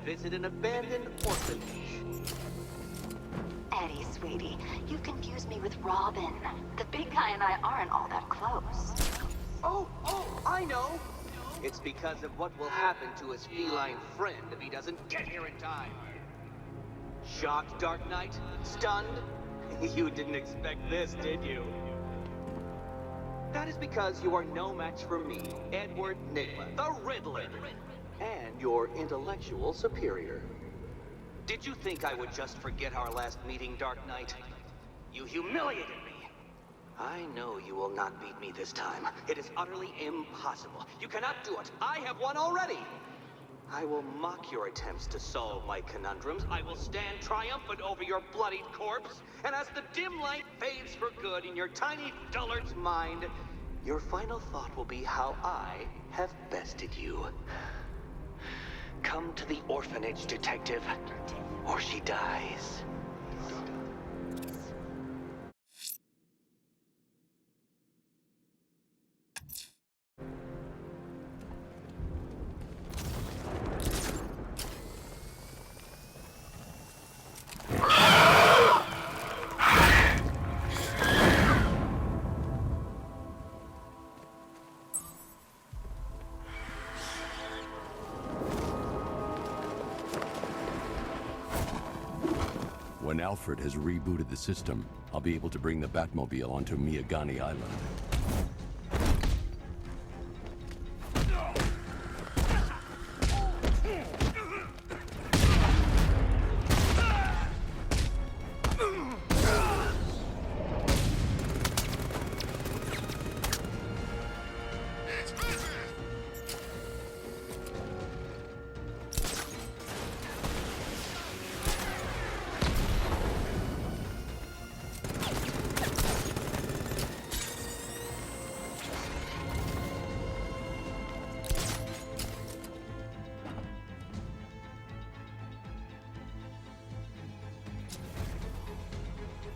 visit an abandoned orphanage. Eddie, sweetie, you confused me with Robin. The big guy and I aren't all that close. Oh, I know! It's because of what will happen to his feline friend if he doesn't get here in time. Shocked, Dark Knight? Stunned? You didn't expect this, did you? That is because you are no match for me, Edward Nigma, the Riddler, and your intellectual superior. Did you think I would just forget our last meeting, Dark Knight? You humiliated me. I know you will not beat me this time. It is utterly impossible. You cannot do it. I have won already. I will mock your attempts to solve my conundrums. I will stand triumphant over your bloodied corpse. And as the dim light fades for good in your tiny dullard's mind, your final thought will be how I have bested you. Come to the orphanage, detective, or she dies. When Alfred has rebooted the system, I'll be able to bring the Batmobile onto Miyagani Island.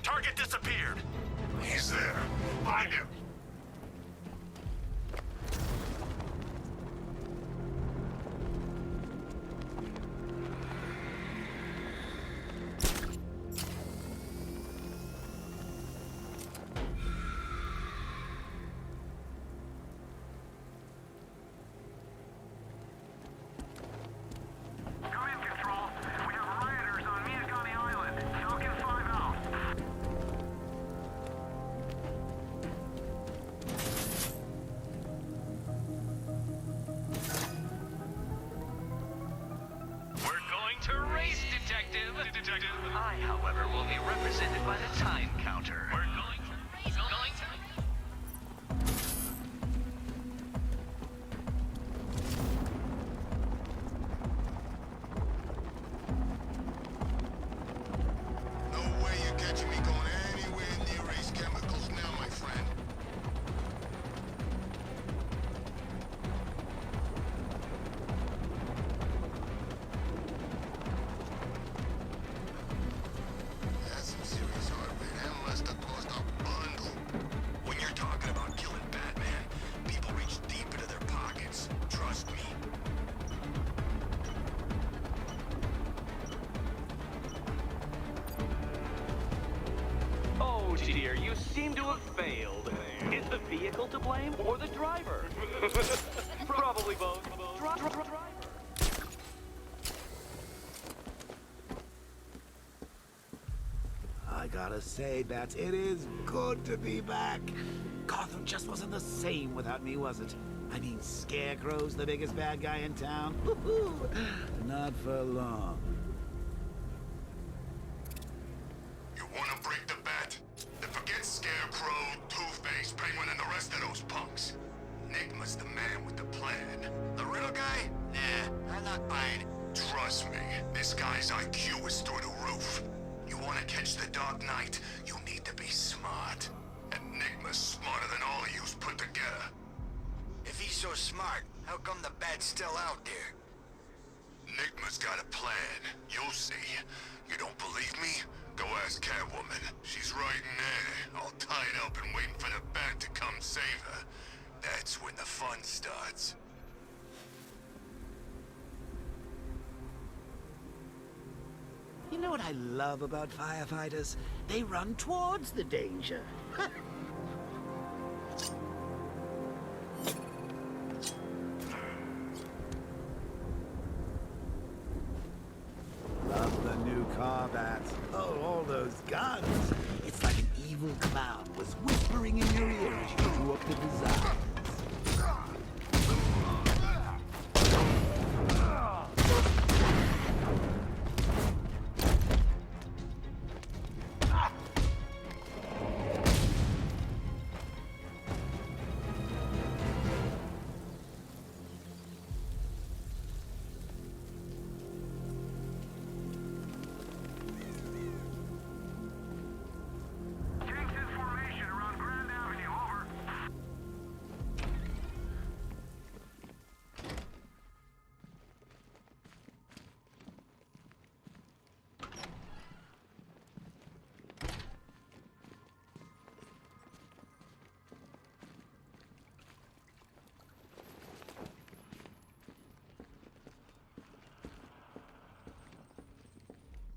Target disappeared. He's there. Find him. Come in, Control. We have rioters on Miyagani Island. Falcon 5 out. We're going to race, Detective. I, however, will be represented by the time counter. We're going to race. No way you're catching me going anywhere near Ace Chemicals now, my friend. That's some serious hardware. That must have cost a bundle. When you're talking about killing Batman, people reach deep into their pockets. Trust me. Oh dear, you seem to have failed. Is the vehicle to blame or the driver? Probably both. Driver. I gotta say, Bats, it is good to be back. Gotham just wasn't the same without me, was it? I mean, Scarecrow's the biggest bad guy in town. Not for long. You wanna break the bat? Then forget Scarecrow, Two-Face, Penguin, and the rest of those punks. Enigma's the man with the plan. The real guy? Nah, I'm not buying it. Trust me, this guy's IQ is through the roof. You wanna catch the Dark Knight, you need to be smart. Enigma's smarter than all of yous put together. If he's so smart, how come the bat's still out there? Enigma's got a plan. You'll see. You don't believe me? Go ask Catwoman. She's right in there, all tied up and waiting for the bat to come save her. That's when the fun starts. what I love about firefighters? They run towards the danger. Love the new car, Bats. Oh, all those guns. It's like an evil clown was whispering in your ear as you drew up the designs.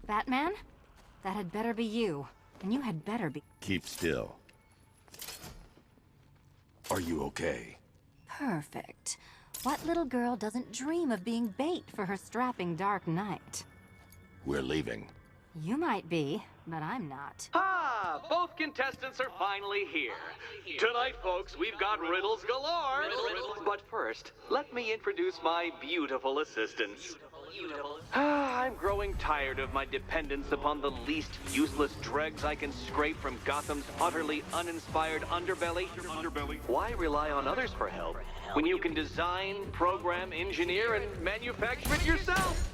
Batman? That had better be you. And you had better be... Keep still. Are you okay? Perfect. What little girl doesn't dream of being bait for her strapping Dark Knight? We're leaving. You might be, but I'm not. Ah, both contestants are finally here. Tonight, folks, we've got riddles galore. But first, let me introduce my beautiful assistants. I'm growing tired of my dependence upon the least useless dregs I can scrape from Gotham's utterly uninspired underbelly. Why rely on others for help when you can design, program, engineer, and manufacture it yourself?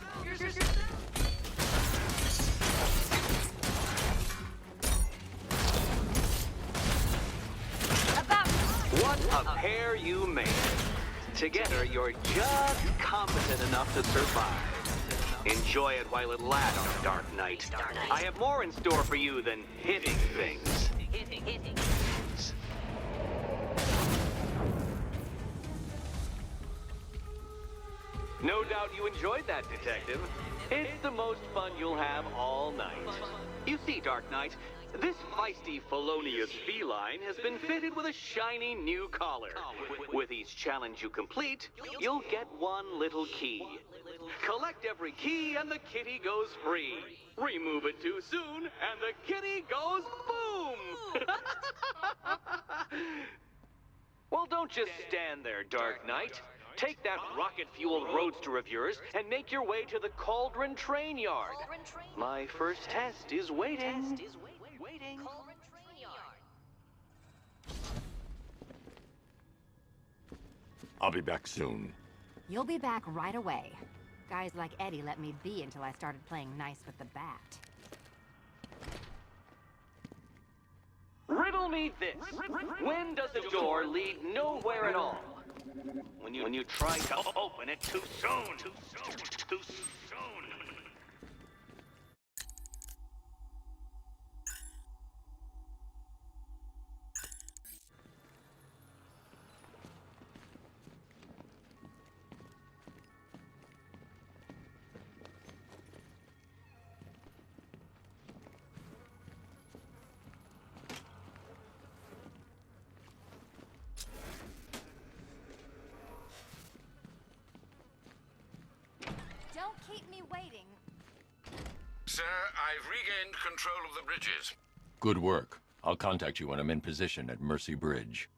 What a pair you made. Together, you're just competent enough to survive. Enjoy it while it lasts, Dark Knight. I have more in store for you than hitting things. No doubt you enjoyed that, Detective. It's the most fun you'll have all night. You see, Dark Knight, this feisty, felonious feline has been fitted with a shiny new collar. With each challenge you complete, you'll get one little key. Collect every key and the kitty goes free. Remove it too soon and the kitty goes boom! Well, don't just stand there, Dark Knight. Take that rocket-fueled roadster of yours and make your way to the Cauldron Train Yard. My first test is waiting. I'll be back soon. You'll be back right away. Guys like Eddie let me be until I started playing nice with the bat. Riddle me this. When does the door lead nowhere at all? When you try to open it too soon. Too soon. Don't keep me waiting. Sir, I've regained control of the bridges. Good work. I'll contact you when I'm in position at Mercy Bridge.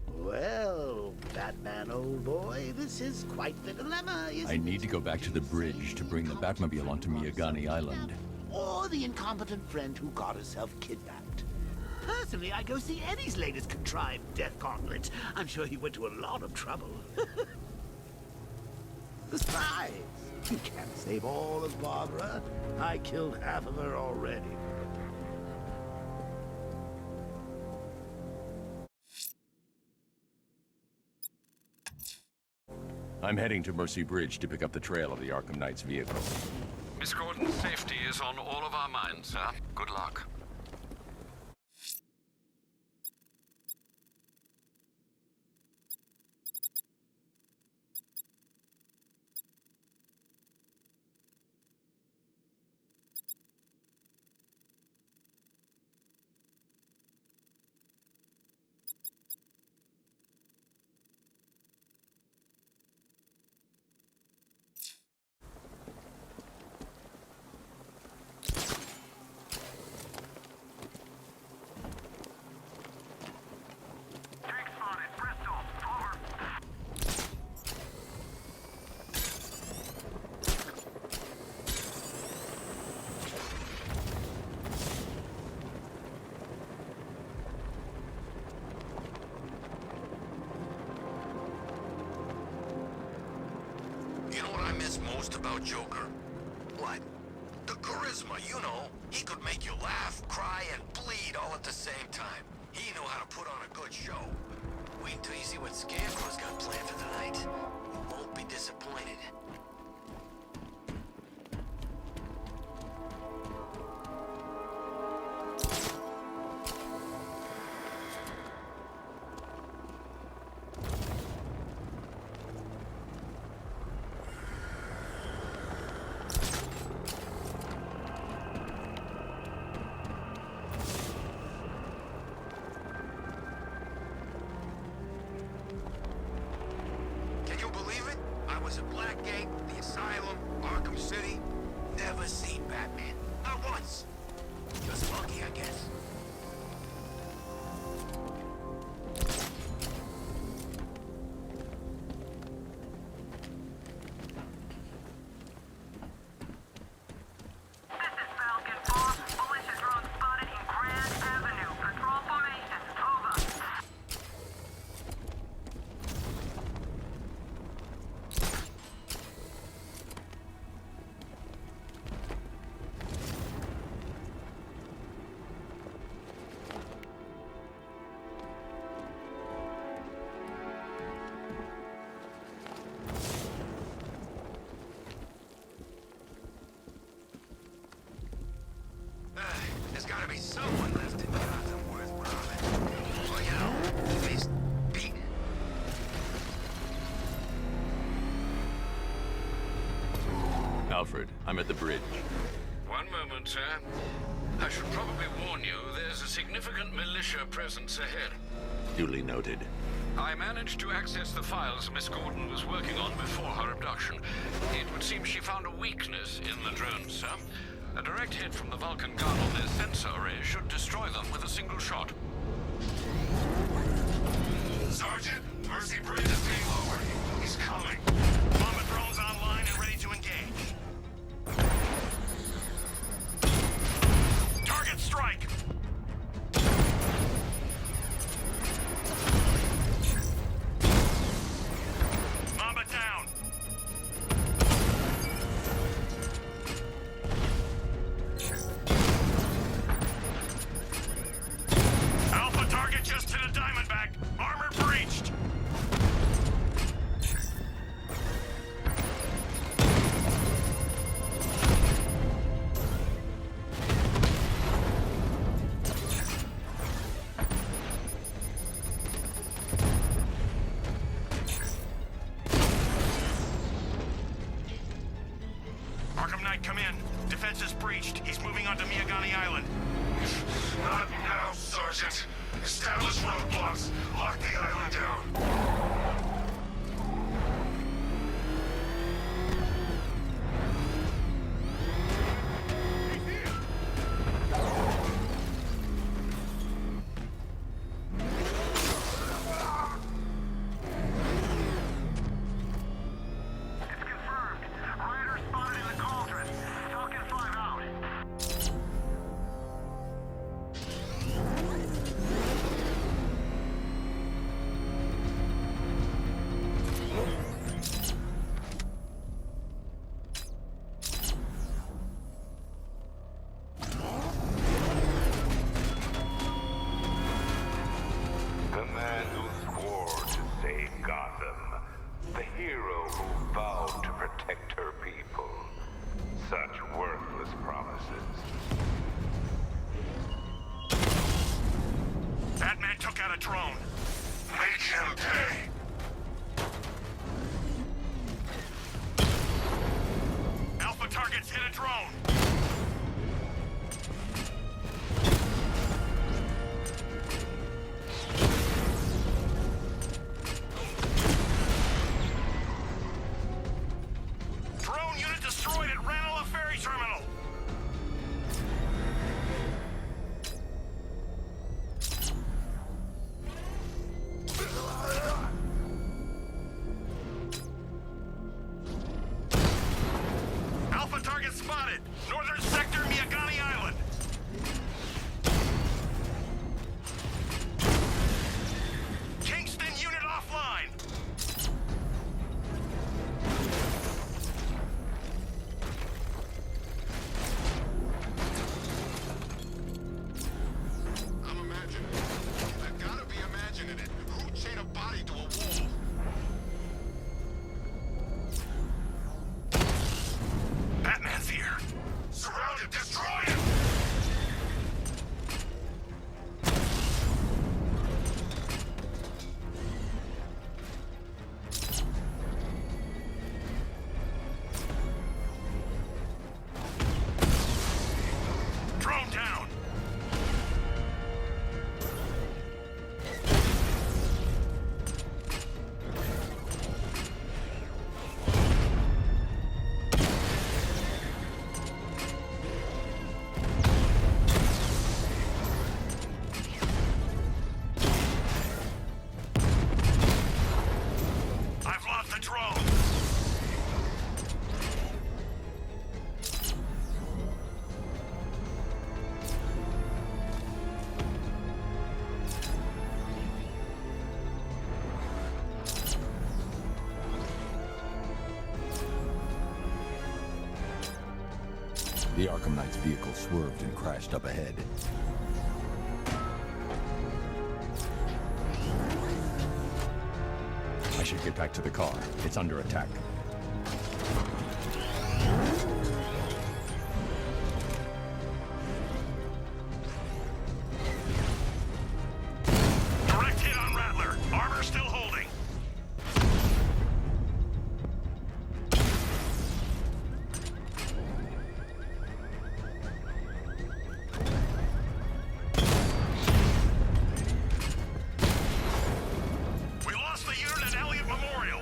Well, Batman, old boy, this is quite the dilemma, isn't I it? need to go back to the bridge to bring the Batmobile onto Miyagani Island. Or the incompetent friend who got herself kidnapped. Personally, I go see Eddie's latest contrived death gauntlet. I'm sure he went to a lot of trouble. Besides, you can't save all of Barbara. I killed half of her already. I'm heading to Mercy Bridge to pick up the trail of the Arkham Knight's vehicle. Miss Gordon's safety is on all of our minds, sir. Good luck. impressed most about Joker? What? The charisma, you know. He could make you laugh, cry, and bleed all at the same time. He knew how to put on a good show. Wait until you see what Scarecrow's got planned for the night. You won't be disappointed. Can you believe it? I was at Blackgate, the Asylum, Arkham City. Never seen Batman. Not once. Just lucky, I guess. This is Falcon 4. Militia drone spotted in Grand Avenue. Patrol formation. Over. There's gotta be someone left in Gotham worth robbing. Well, you know, at least beating. Alfred, I'm at the bridge. One moment, sir. I should probably warn you, there's a significant militia presence ahead. Duly noted. I managed to access the files Miss Gordon was working on before her abduction. It would seem she found a weakness in the drones, sir. A direct hit from the Vulcan gun on their sensor array should destroy them with a single shot. Sergeant, Mercy Bridge is being lowered. He's coming. Bomber drones online and ready to engage. Target strike! Mamba down! Alpha target just hit a Diamondback. Armor breached. Arkham Knight, come in. Defense is breached. He's moving onto Miyagani Island. Not now, Sergeant. Establish roadblocks. Lock the island down. It's confirmed. Rider spotted in the cauldron. Falcon 5 out. The man who swore to save Gotham. The hero who vowed to protect her people. Such worthless promises. Batman took out a drone. Make him pay. Alpha targets hit a drone. Drone unit destroyed at Ranelagh Ferry Terminal. Alpha target spotted. Northern sector, Miyagani Island. Kingston unit offline. The Arkham Knight's vehicle swerved and crashed up ahead. I should get back to the car. It's under attack. Direct hit on Rattler. Armor still holding. We lost the unit at Elliott Memorial.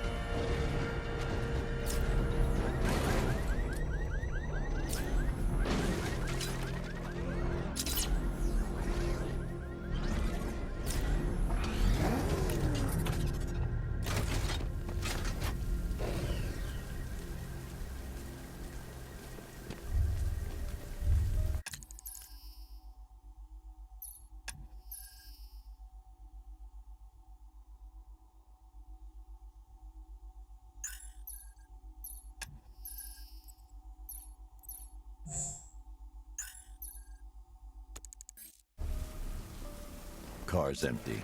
Car's empty.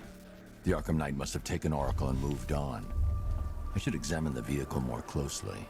The Arkham Knight must have taken Oracle and moved on. I should examine the vehicle more closely.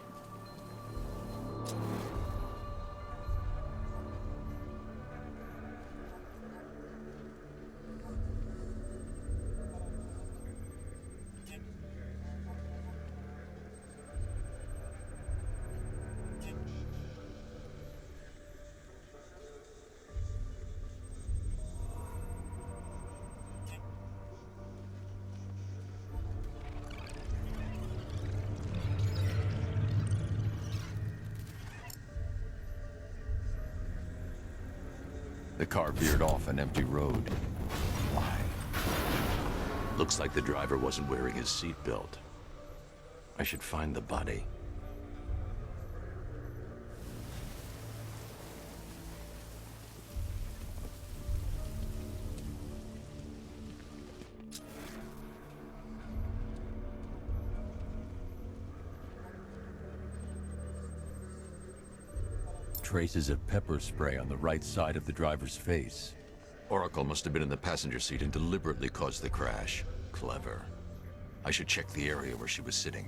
The car veered off an empty road. Why? Looks like the driver wasn't wearing his seatbelt. I should find the body. Traces of pepper spray on the right side of the driver's face. Oracle must have been in the passenger seat and deliberately caused the crash. Clever. I should check the area where she was sitting.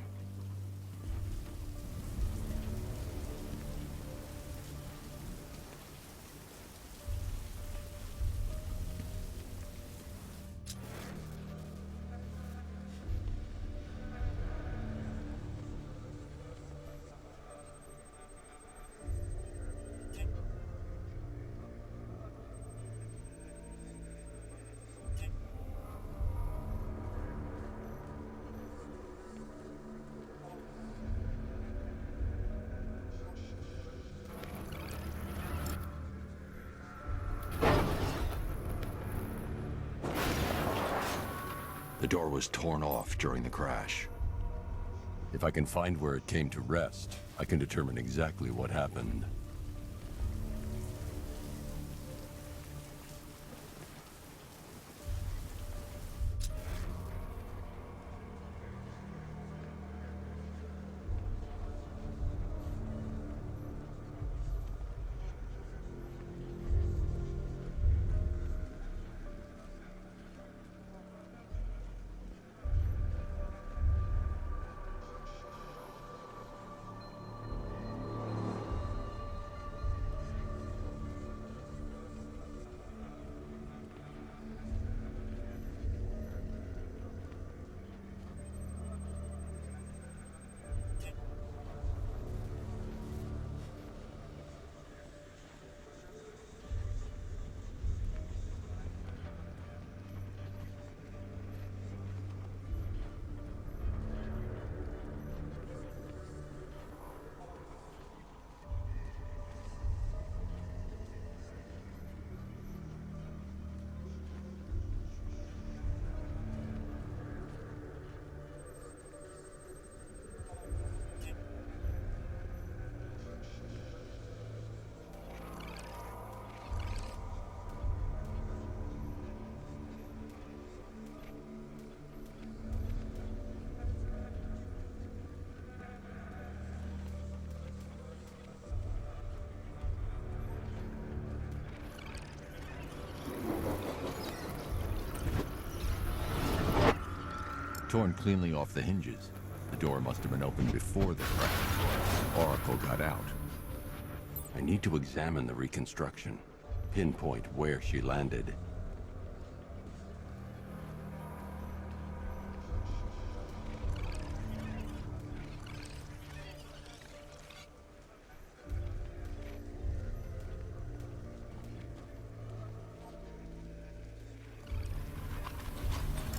The door was torn off during the crash. If I can find where it came to rest, I can determine exactly what happened. torn cleanly off the hinges. The door must have been opened before the crash. Oracle got out. I need to examine the reconstruction, pinpoint where she landed.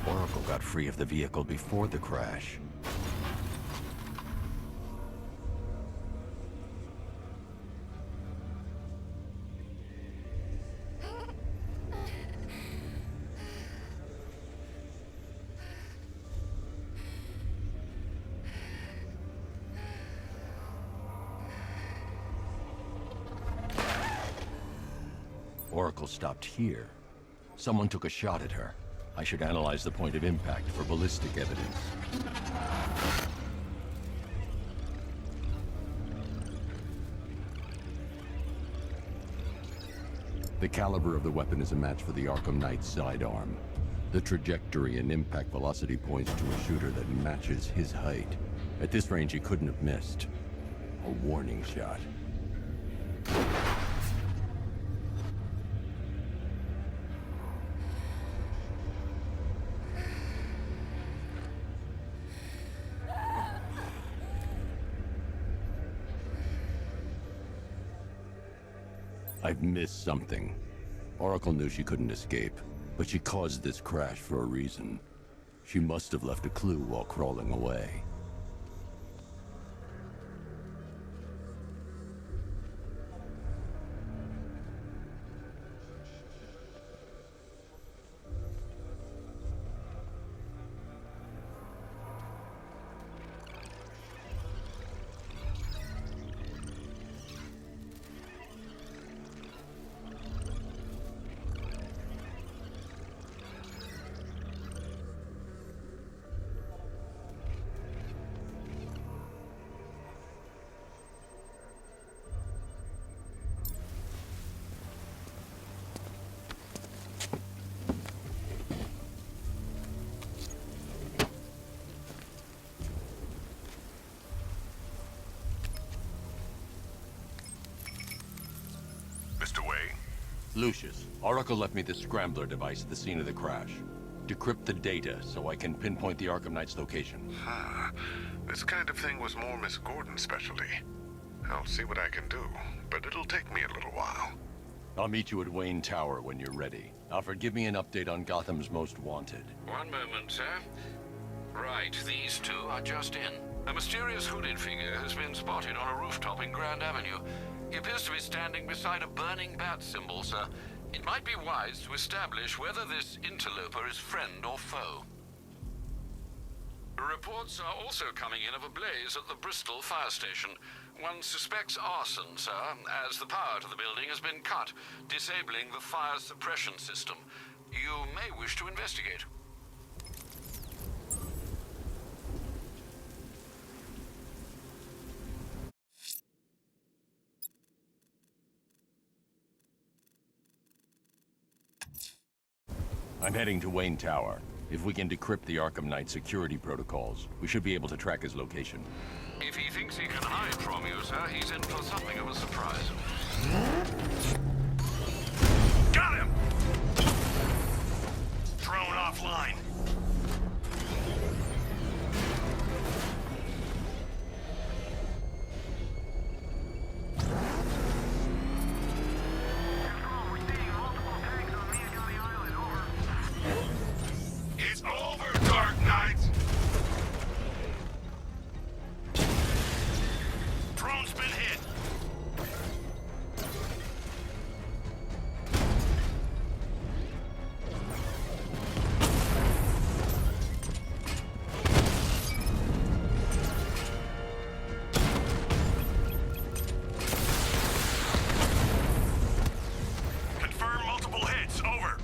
Oracle got free of the vehicle before the crash. Oracle stopped here. Someone took a shot at her. I should analyze the point of impact for ballistic evidence. The caliber of the weapon is a match for the Arkham Knight's sidearm. The trajectory and impact velocity points to a shooter that matches his height. At this range, he couldn't have missed. A warning shot. I've missed something. Oracle knew she couldn't escape, but she caused this crash for a reason. She must have left a clue while crawling away. Lucius, Oracle left me the scrambler device at the scene of the crash. Decrypt the data so I can pinpoint the Arkham Knight's location. This kind of thing was more Miss Gordon's specialty. I'll see what I can do, but it'll take me a little while. I'll meet you at Wayne Tower when you're ready. Alfred, give me an update on Gotham's Most Wanted. One moment, sir. Right, these two are just in. A mysterious hooded figure has been spotted on a rooftop in Grand Avenue. He appears to be standing beside a burning bat symbol, sir. It might be wise to establish whether this interloper is friend or foe. Reports are also coming in of a blaze at the Bristol fire station. One suspects arson, sir, as the power to the building has been cut, disabling the fire suppression system. You may wish to investigate. I'm heading to Wayne Tower. If we can decrypt the Arkham Knight security protocols, we should be able to track his location. If he thinks he can hide from you, sir, he's in for something of a surprise. Got him! Drone offline. It's over, Dark Knight! Drone's been hit. Confirm multiple hits. Over.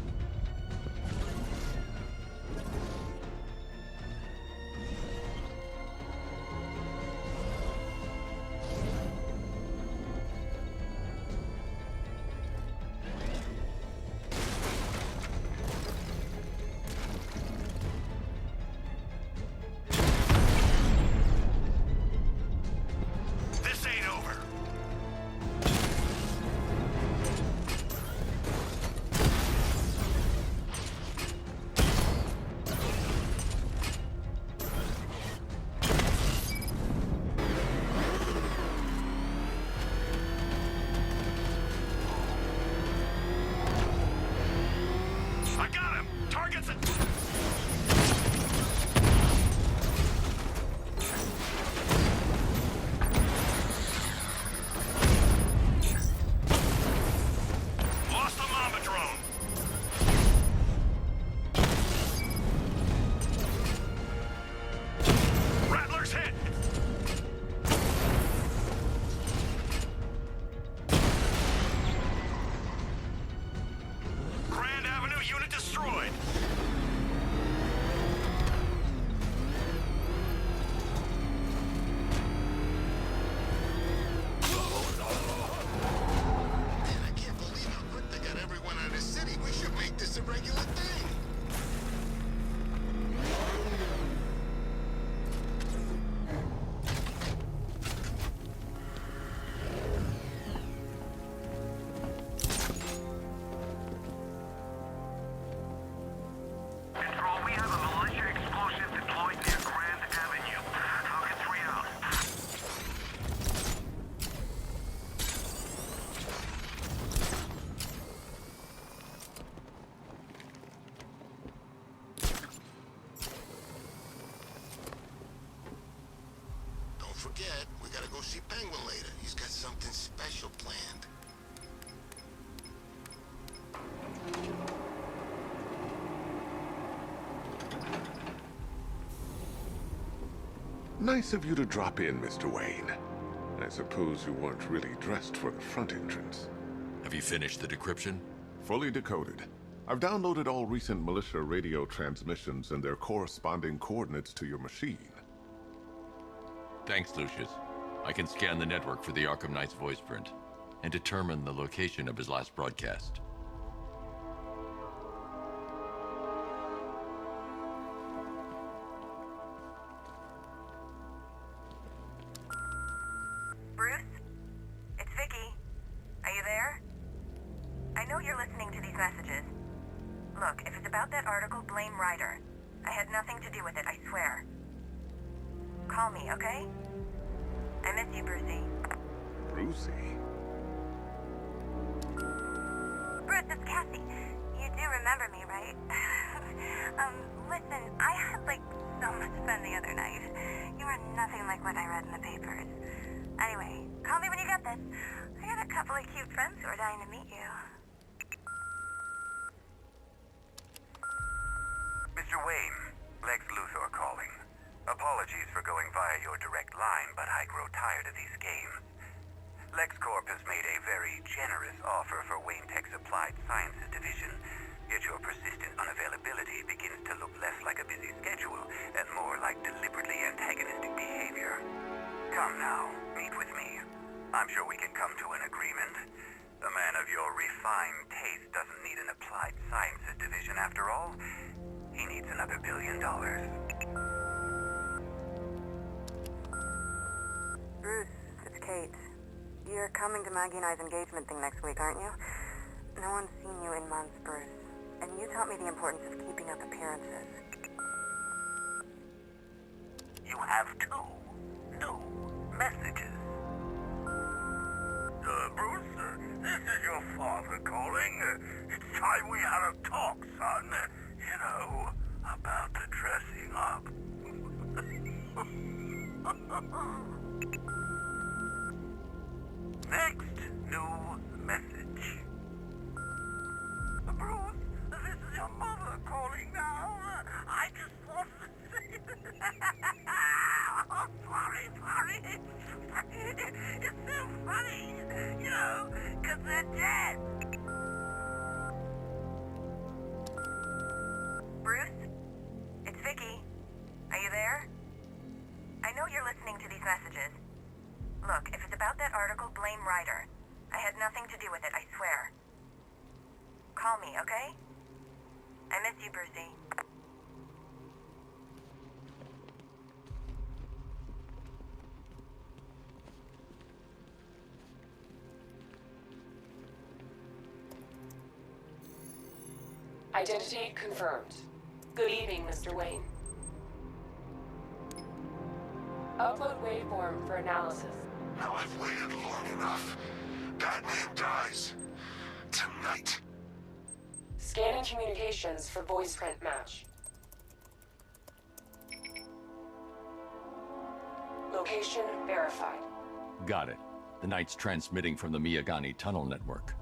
forget, we gotta go see Penguin later. He's got something special planned. Nice of you to drop in, Mr. Wayne. I suppose you weren't really dressed for the front entrance. Have you finished the decryption? Fully decoded. I've downloaded all recent militia radio transmissions and their corresponding coordinates to your machine. Thanks, Lucius. I can scan the network for the Arkham Knight's voice print and determine the location of his last broadcast. Bruce? It's Vicky. Are you there? I know you're listening to these messages. Look, if it's about that article, blame Ryder. I had nothing to do with it, I swear. Call me, okay? I miss you, Brucey. Brucey? Bruce, it's Cassie. You do remember me, right? Listen, I had, so much fun the other night. You are nothing like what I read in the papers. Anyway, call me when you get this. I got a couple of cute friends who are dying to meet you. Mr. Wayne, Lex Luthor calling. Apologies for going via your direct line, but I grow tired of these games. LexCorp has made a very generous offer for Wayne Tech's Applied Sciences Division, yet your persistent unavailability begins to look less like a busy schedule and more like deliberately antagonistic behavior. Come now, meet with me. I'm sure we can come to an agreement. A man of your refined taste doesn't need an Applied Sciences Division after all. He needs another $1 billion. Bruce, it's Kate. You're coming to Maggie and I's engagement thing next week, aren't you? No one's seen you in months, Bruce. And you taught me the importance of keeping up appearances. You have 2 new messages. Bruce, this is your father calling. It's time we had a talk, son. You know, about the dressing up. Next new message. Bruce, this is your mother calling now. I just want to say... Oh, sorry. It's so funny, you know, because they're dead. Bruce? It's Vicky. Are you there? I know you're listening to these messages. Look, if it's about that article, blame Ryder. I had nothing to do with it, I swear. Call me, okay? I miss you, Brucey. Identity confirmed. Good evening, Mr. Wayne. Upload waveform for analysis. Now I've waited long enough. Batman dies. Tonight. Scanning communications for voice print match. Location verified. Got it. The Knight's transmitting from the Miyagani tunnel network.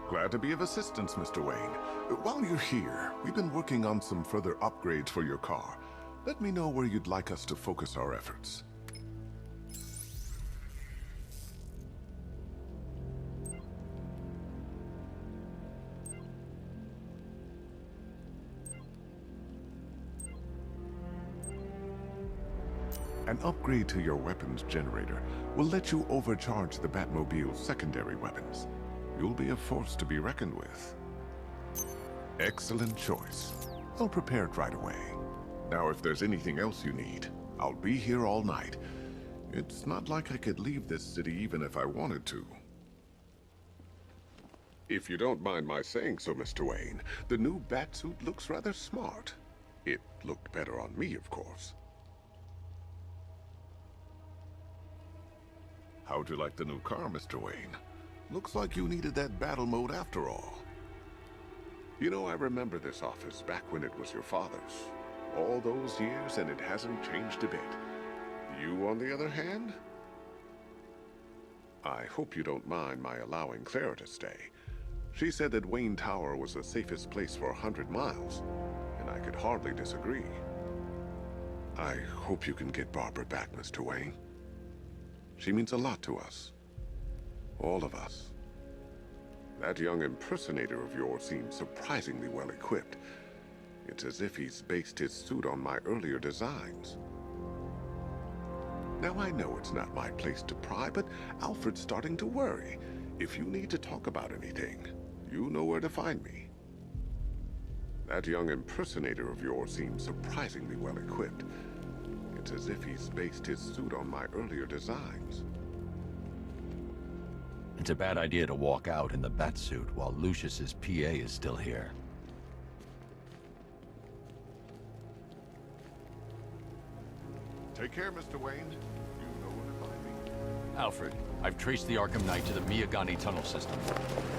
Glad to be of assistance, Mr. Wayne. While you're here, we've been working on some further upgrades for your car. Let me know where you'd like us to focus our efforts. An upgrade to your weapons generator will let you overcharge the Batmobile's secondary weapons. You'll be a force to be reckoned with. Excellent choice. I'll prepare it right away. Now, if there's anything else you need, I'll be here all night. It's not like I could leave this city even if I wanted to. If you don't mind my saying so, Mr. Wayne, the new Batsuit looks rather smart. It looked better on me, of course. How'd you like the new car, Mr. Wayne? Looks like you needed that battle mode after all. You know, I remember this office back when it was your father's. All those years and it hasn't changed a bit. You, on the other hand? I hope you don't mind my allowing Claire to stay. She said that Wayne Tower was the safest place for 100 miles, and I could hardly disagree. I hope you can get Barbara back, Mr. Wayne. She means a lot to us. All of us. That young impersonator of yours seems surprisingly well equipped. It's as if he's based his suit on my earlier designs. Now, I know it's not my place to pry, but Alfred's starting to worry. If you need to talk about anything, you know where to find me. That young impersonator of yours seems surprisingly well equipped. It's as if he's based his suit on my earlier designs. It's a bad idea to walk out in the Batsuit while Lucius's PA is still here. Take care, Mr. Wayne. You know where to find me. Alfred, I've traced the Arkham Knight to the Miyagani tunnel system.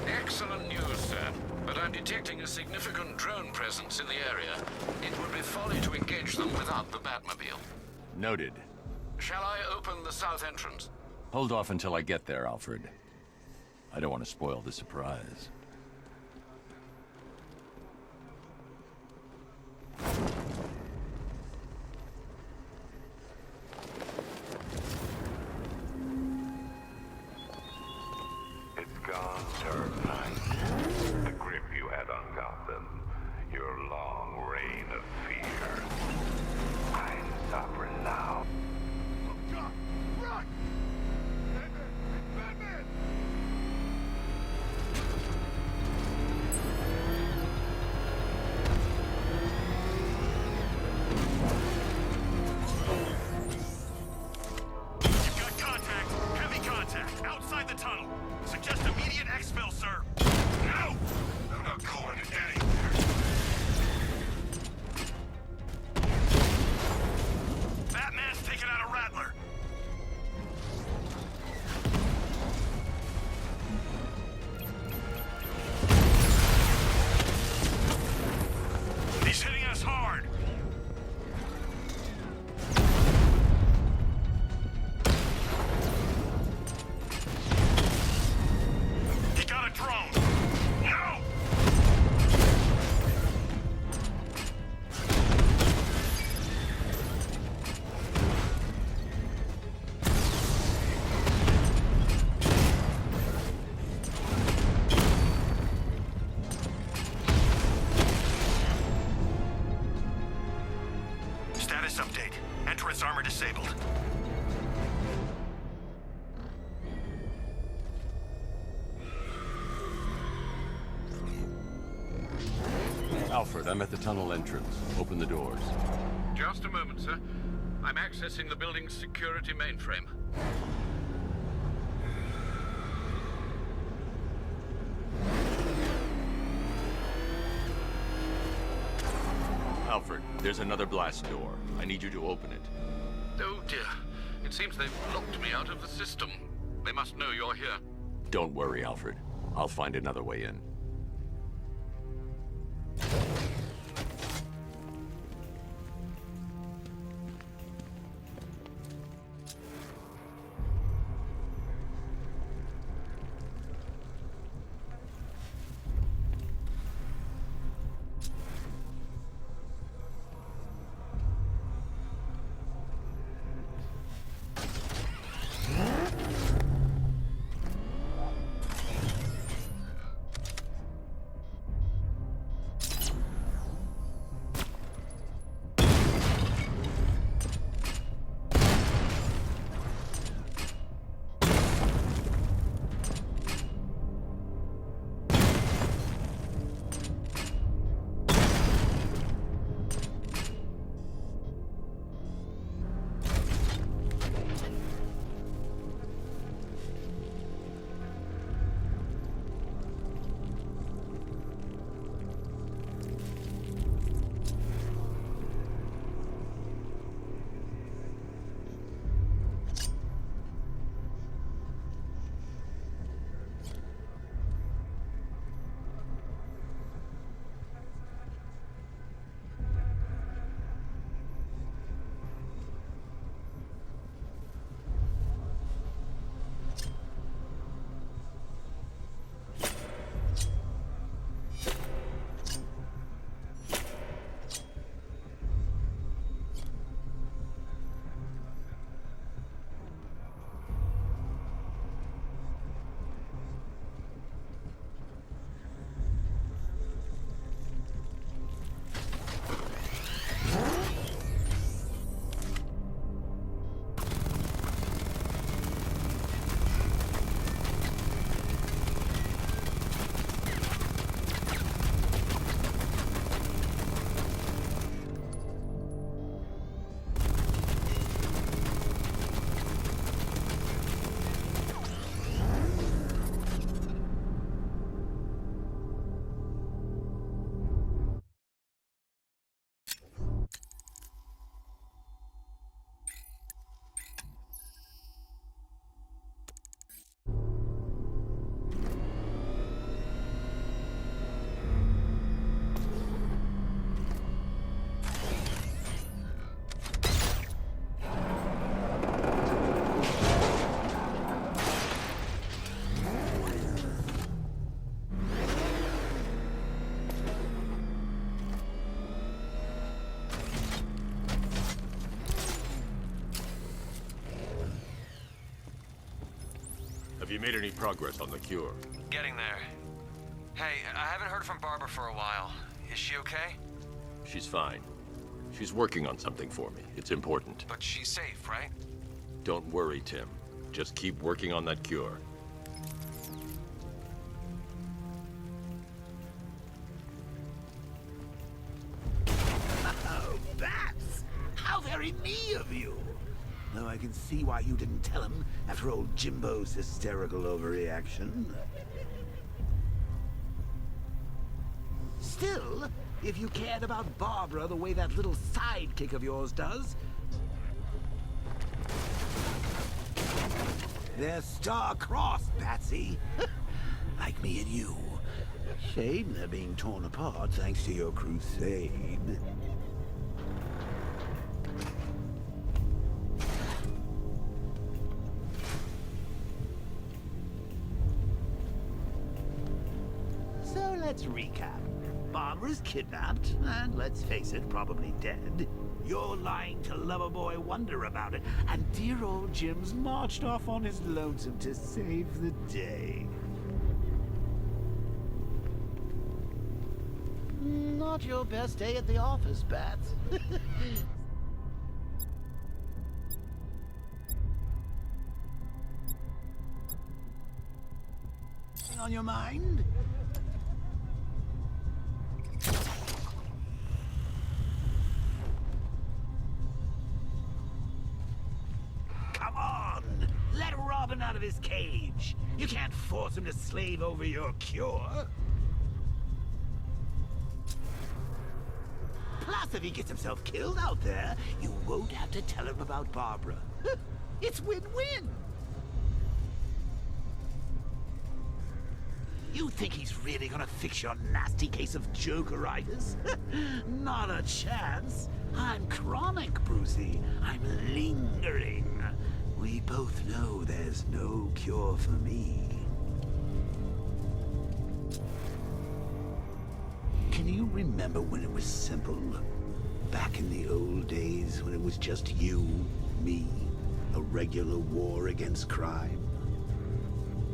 Excellent news, sir. But I'm detecting a significant drone presence in the area. It would be folly to engage them without the Batmobile. Noted. Shall I open the south entrance? Hold off until I get there, Alfred. I don't want to spoil the surprise. It's gone, Terrifying. The grip you had on Gotham, your long reign of fear. I'm sovereign now. Oh God! Run! Batman! Batman! You've got contact. Heavy contact. Outside the tunnel. Suggest immediate exfil, sir. No! I'm not going anywhere. Batman's taking out a Rattler. He's hitting us hard. He got a drone. No! Status update. Entrance armor disabled. Alfred, I'm at the tunnel entrance. Open the doors. Just a moment, sir. I'm accessing the building's security mainframe. Alfred, there's another blast door. I need you to open it. Oh dear. It seems they've locked me out of the system. They must know you're here. Don't worry, Alfred. I'll find another way in. you made any progress on the cure? Getting there. Hey, I haven't heard from Barbara for a while. Is she okay? She's fine. She's working on something for me. It's important. But she's safe, right? Don't worry, Tim. Just keep working on that cure. Oh, Bats! How very me of you! Though I can see why you didn't tell him after old Jimbo's hysterical overreaction. Still, if you cared about Barbara the way that little sidekick of yours does... They're star-crossed, Patsy. Like me and you. Shame they're being torn apart thanks to your crusade. So let's recap. Barbara's kidnapped, and let's face it, probably dead. You're lying to Loverboy Wonder about it, and dear old Jim's marched off on his lonesome to save the day. Not your best day at the office, Bats. On your mind? Come on! Let Robin out of his cage! You can't force him to slave over your cure! Plus, if he gets himself killed out there, you won't have to tell him about Barbara. It's win-win! You think he's really gonna fix your nasty case of Jokeritis? Not a chance. I'm chronic, Brucey. I'm lingering. We both know there's no cure for me. Can you remember when it was simple? Back in the old days when it was just you, me, a regular war against crime?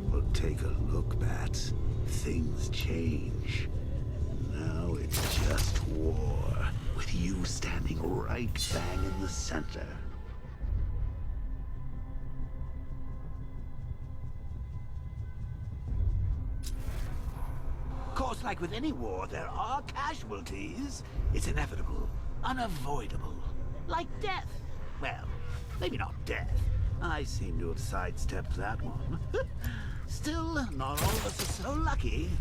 Well, take a look, Bats. Things change. Now it's just war, with you standing right bang in the center. Of course, like with any war, there are casualties. It's inevitable, unavoidable. Like death. Well, maybe not death. I seem to have sidestepped that one. Still, not all of us are so lucky.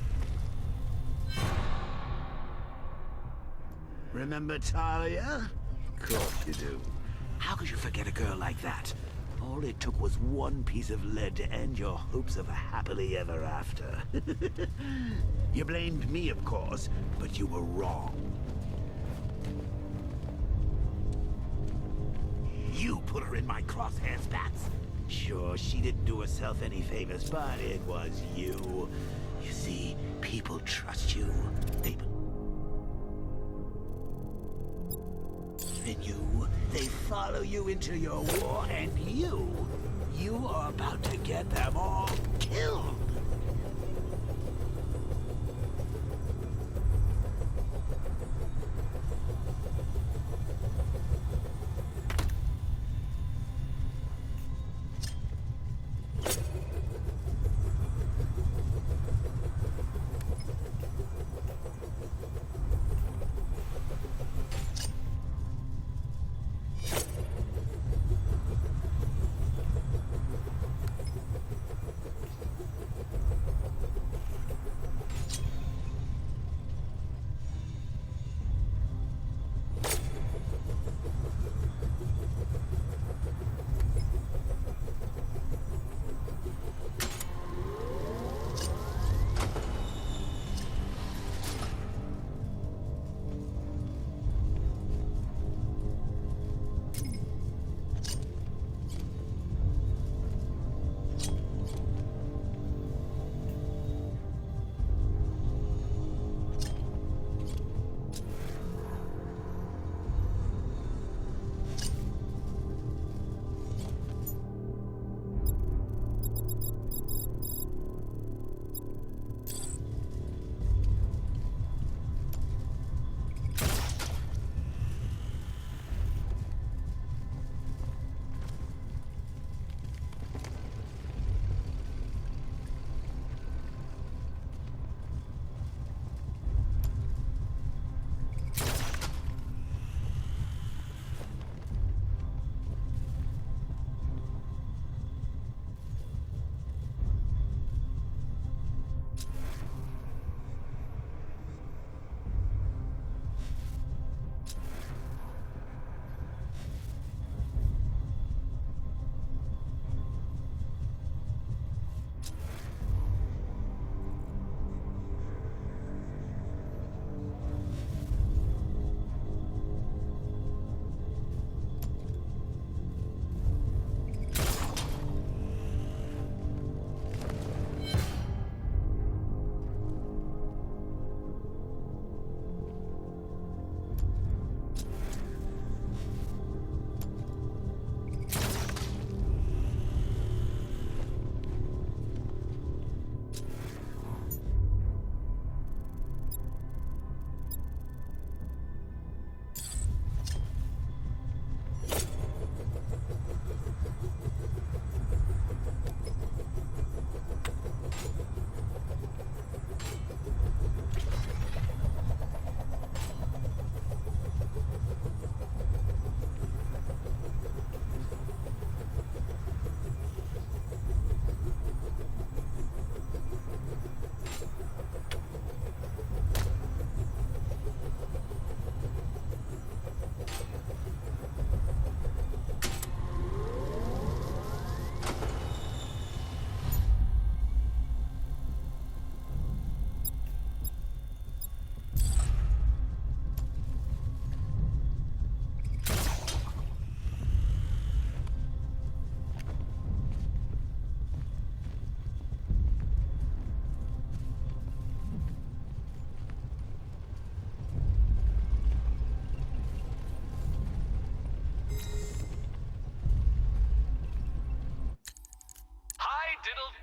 Remember Talia? Of course you do. How could you forget a girl like that? All it took was one piece of lead to end your hopes of a happily ever after. You blamed me, of course, but you were wrong. You put her in my crosshairs, Bats. Sure, she didn't do herself any favors, but it was you. You see, people trust you. They believe in you. They follow you into your war, and you are about to get them all killed.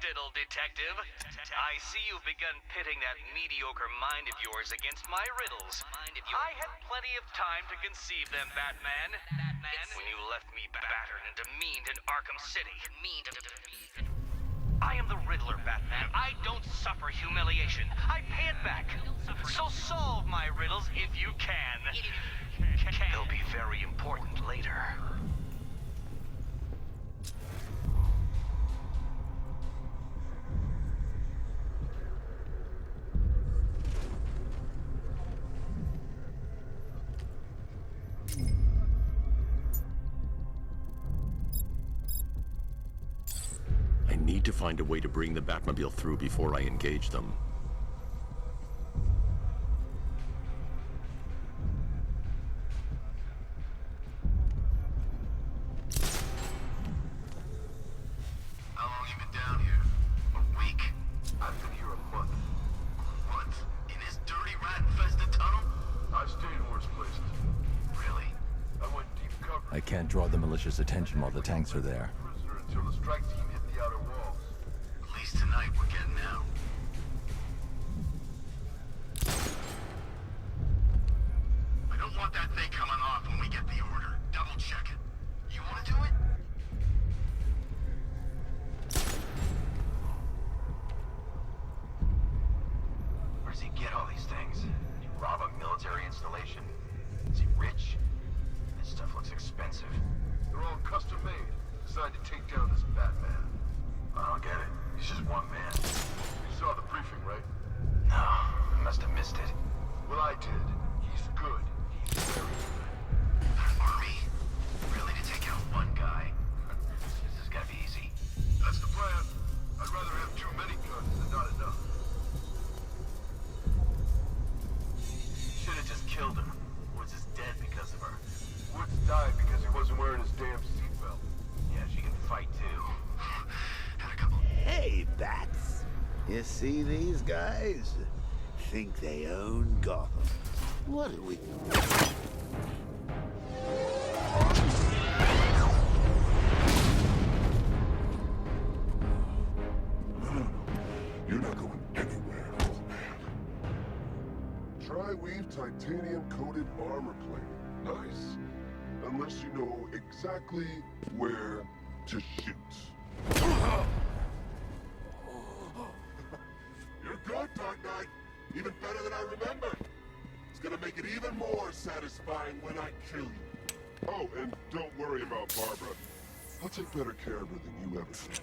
diddle, detective. I see you've begun pitting that mediocre mind of yours against my riddles. I had plenty of time to conceive them, Batman. When you left me battered and demeaned in Arkham City. I am the Riddler, Batman. I don't suffer humiliation. I pay it back. So solve my riddles if you can. They'll be very important later. I need to find a way to bring the Batmobile through before I engage them. How long you been down here? A week. I've been here a month. What? In this dirty, rat-infested tunnel? I've stayed in worse places. Really? I went deep cover. I can't draw the malicious attention while the tanks are there. Prisoner until the strike team hit the outer walls. At least tonight we're getting out. I don't want that thing coming off when we get the order. Double check it. You want to do it? Where does he get all these things? Did he rob a military installation? Is he rich? This stuff looks expensive. They're all custom made, designed to take down this Batman. I don't get it. He's just one man. You saw the briefing, right? No, I must have missed it. Well, I did. He's good. He's very good. An army? Really, to take out one guy? This is gonna be easy. That's the plan. I'd rather have too many guns than not enough. Should have just killed him. Woods is dead because of her. Woods died because he wasn't wearing his damn seatbelt. Yeah, she can fight too. Had a couple. Hey, Bats. You see these guys? Think they own Gotham. What are we... No. You're not going anywhere, old man. Tri-weave titanium-coated armor plate. Nice. Unless you know exactly where to shoot. You're good, Dark Knight. Even better than I remembered. It's gonna make it even more satisfying when I kill you. Oh, and don't worry about Barbara. I'll take better care of her than you ever did.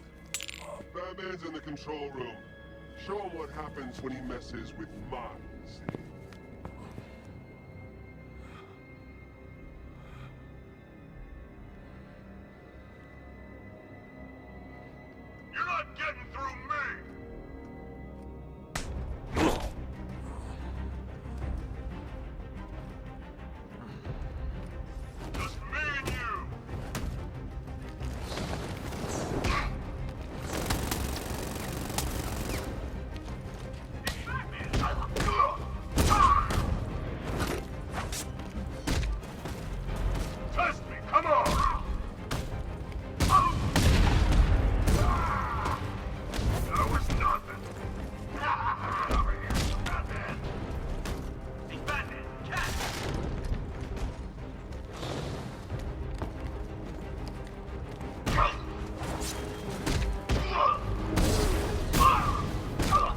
Batman's in the control room. Show him what happens when he messes with minds. You're not getting through me! Just me and you! Test me, come on! That was nothing. Over here, Batman. Hey, Batman, Cat!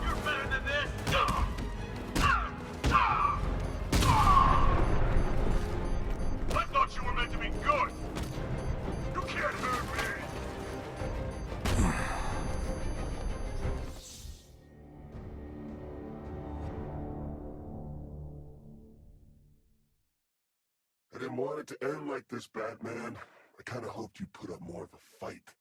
You're better than this. I thought you were meant to be good. You can't hurt me. I didn't want it to end like this, Batman. I kinda hoped you'd put up more of a fight.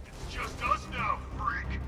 It's just us now, freak.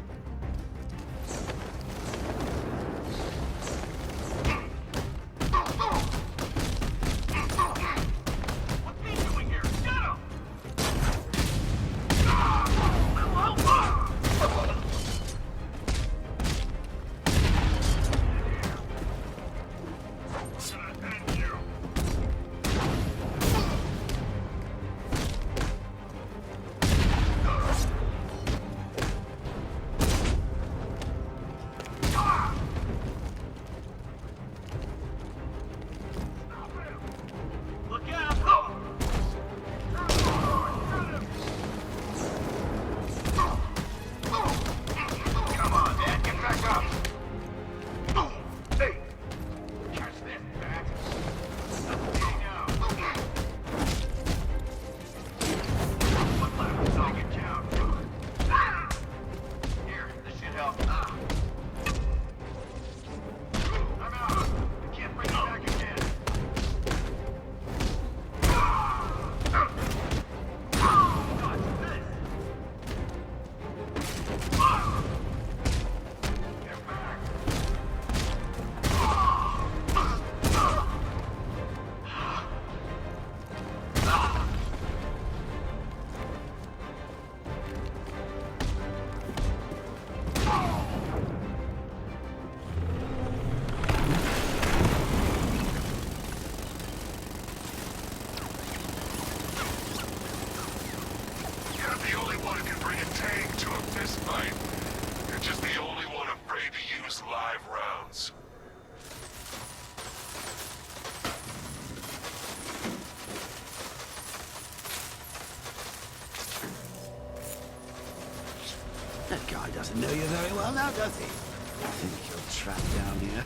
That guy doesn't know you very well now, does he? Think you're trapped down here?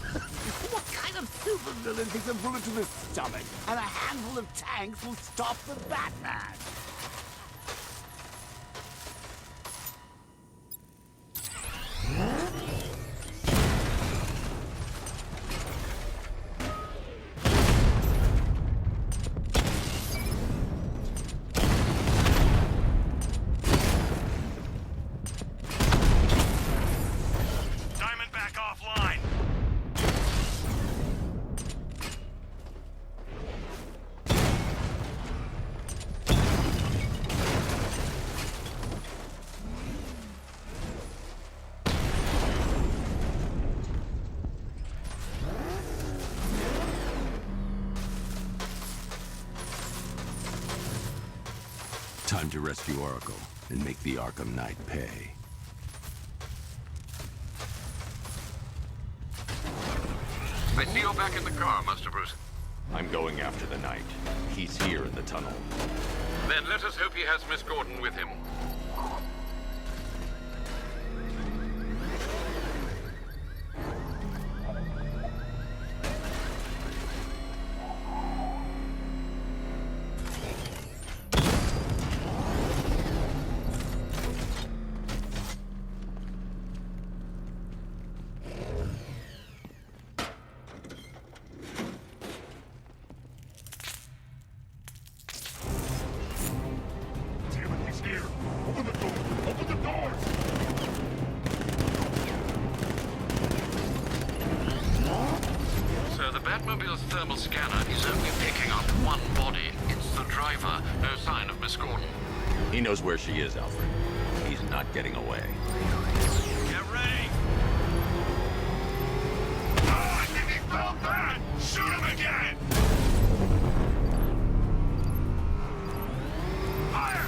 What kind of supervillain thinks a bullet to the stomach and a handful of tanks will stop the Batman? Time to rescue Oracle and make the Arkham Knight pay. I see you're back in the car, Master Bruce. I'm going after the Knight. He's here in the tunnel. Then let us hope he has Miss Gordon with him. Batmobile's thermal scanner is only picking up one body. It's the driver. No sign of Miss Gordon. He knows where she is, Alfred. He's not getting away. Get ready! Oh, I think he fell back! Shoot him again! Fire!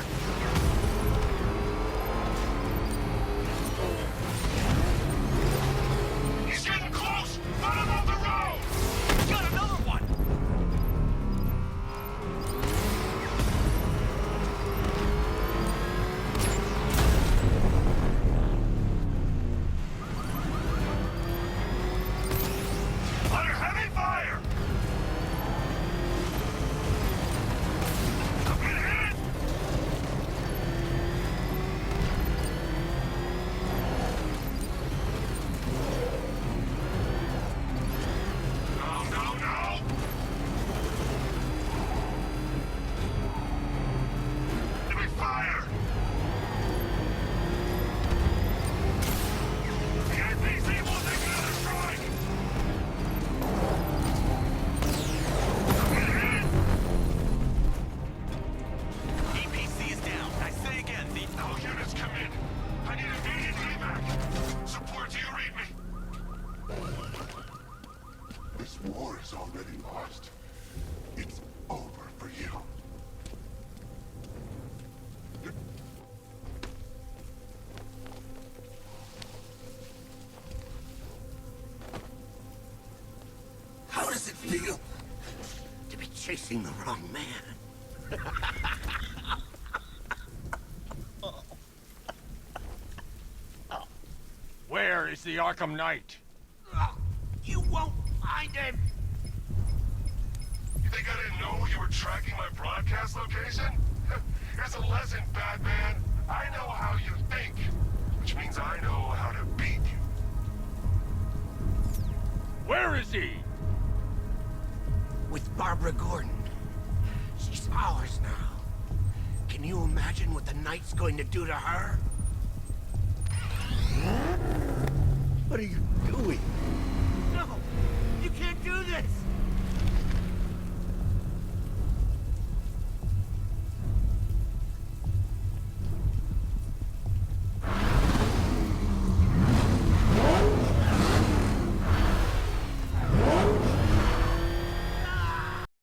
He's getting close! Run him off the road! Got another one! Under heavy fire! I'm getting hit! No, no, no! Enemy fire! The NPC will take another strike! I'm getting hit! EPC is down. I say again, all units come in. I need immediate evac. Support, do you read me? This war is already lost. It's over for you. How does it feel to be chasing the wrong man? Where is the Arkham Knight? You won't find him! You think I didn't know you were tracking my broadcast location? Here's a lesson, Batman. I know how you think, which means I know how to beat you. Where is he? With Barbara Gordon. She's ours now. Can you imagine what the Knight's going to do to her? What are you doing? No! You can't do this!